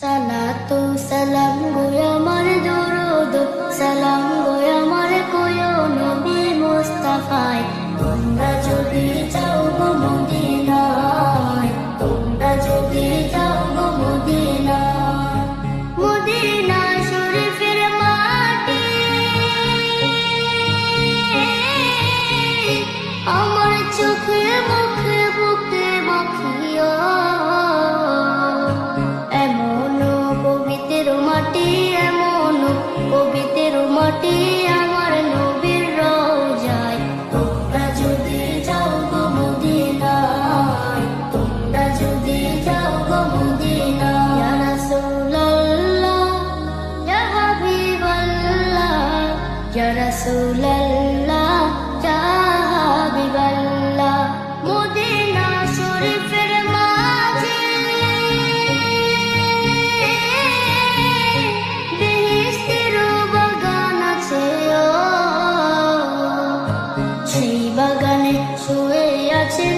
সালাতু সালাম গো আমার দরুদ সালাম গো আমার কোয় নবী মুস্তাফায় তোমরা যদি যাও গো মদিনায় তোমরা যদি যাও গো মদিনায় মদিনা শরীফের মাটি আমার চোখে মুখে বুকে মাখিও পবিত্র মাটি আমার নবীর রওজায় তোমরা যদি যাও গো মদিনায় তোমরা যদি যাও গো মদিনায় ইয়া রাসূলুল্লাহ ইয়া হাবিবাল্লাহ ইয়া রাসূলুল্লাহ ইয়া হাবিবাল্লাহ মদিনা শরীফের সেই বাগানে শুয়ে আছেন